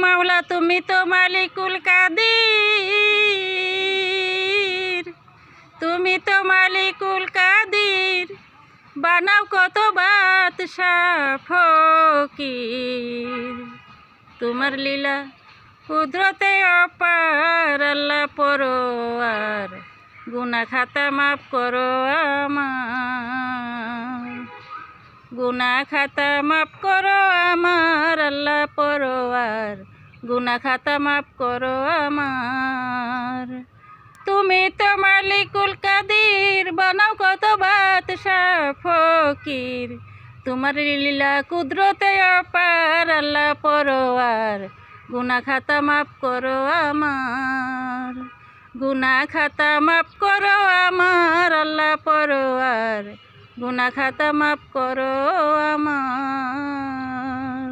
মাওলা তুমি তো মালিকুল কাদির, তুমি তো মালিকুল কাদির, বানাও কত বাদশাহ ফকির। তোমার লীলা কুদরতে অপার, আল্লাহ পরোয়ার, গুনাহ খাতা মাফ করো আমার, গুনাহ খাতা মাফ করো আমার, আল্লাহ পরোয়ার, গুনাহ খাতা মাফ করো আমার। তুমি তো মালিকুল কাদির, বানাও কত বাদশাহ ফকির। তোমার লীলা কুদরতে অপার, আল্লাহ পরোয়ার, গুনাহ খাতা মাফ করো আমার, গুনাহ খাতা মাফ করো আমার, আল্লাহ পরোয়ার, গুনাহ খাতা মাফ করো আমার।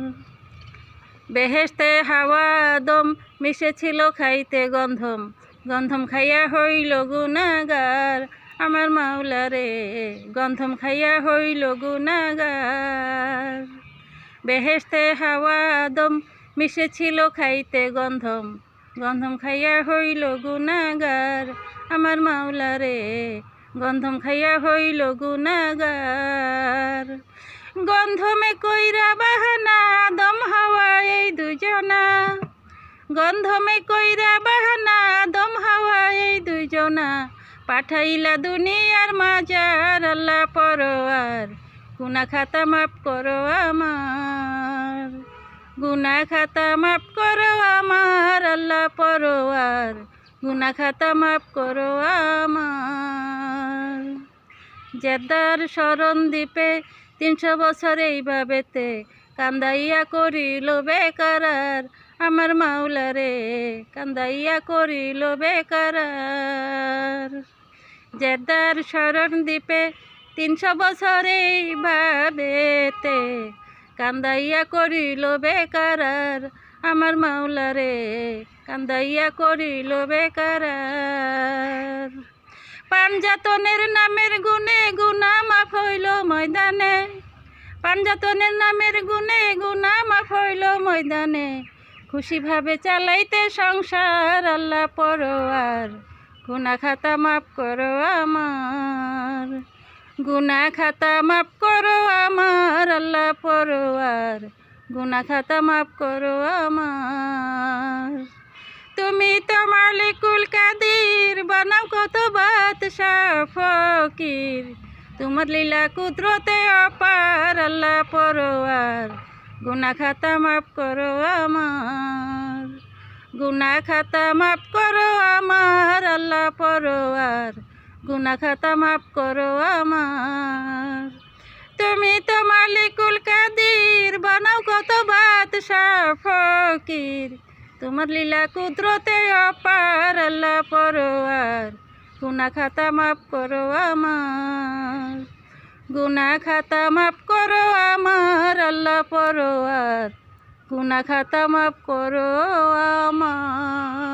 বেহেশতে হাওয়া আদম মিশেছিল খাইতে গন্ধম, গন্ধম খাইয়া হইল গুনাহগার আমার মাওলা রে, গন্ধম খাইয়া হইল গুনাহগার। বেহেশতে হাওয়া আদম মিশেছিল খাইতে গন্ধম, গন্ধম খাইয়া হইল গুনাহগার আমার মাওলা রে, গন্ধম খাইয়া হইল গুনাহগার। গন্ধমে কইরা বাহানা আদম হাওয়া এই দুজনা, গন্ধমে কইরা বাহানা আদম হাওয়া এই দুজনা, পাঠাইলা দুনিয়ার মাজার, আল্লাহ পরোয়ার, গুনাহ খাতা মাফ করো আমার, গুনাহ খাতা মাফ করো আমার, আল্লাহ পরোয়ার, গুনাহ খাতা মাফ করো আমার। জেদ্দার শরণ দ্বীপে 300 বছর এইভাবেতে কান্দাইয়া করিল বেকারার আমার মাওলা রে, কান্দাইয়া করিল বেকারার। জেদ্দার শরণ দ্বীপে 300 বছর এইভাবেতে কান্দাইয়া করিল বেকারার আমার মাওলা রে, কান্দাইয়া করিল বেকারার। পাঞ্জাতনের নামের গুণে গুনাহ মাফ হইল ময়দানে, পাঞ্জাতনের নামের গুণে গুনাহ মাফ হইল ময়দানে, খুশিভাবে চালাইতে সংসার, আল্লাহ পরোয়ার, গুনাহ খাতা মাফ করো আমার, গুনাহ খাতা মাফ করো আমার, আল্লাহ পরোয়ার, গুনাহ খাতা মাফ করো আমার। তুমি তো মালিকুল কাদির, বানাও কত বাদশাহ ফকির। তোমার লীলা কুদরতে অপার, আল্লাহ পরোয়ার, গুনাহ খাতা মাফ করো আমার, গুনাহ খাতা মাফ করো আমার, আল্লাহ পরোয়ার, গুনাহ খাতা মাফ করো আমার। তুমি তো মালিকুল কাদির, বানাও কত বাদশাহ ফকির। তোমার লীলা কুদরতে অপার, আল্লাহ পরোয়ার, গুনাহ খাতা মাফ করো আমার, গুনাহ খাতা মাফ করো আমার, আল্লাহ পরোয়ার, গুনাহ খাতা মাফ করো আমার।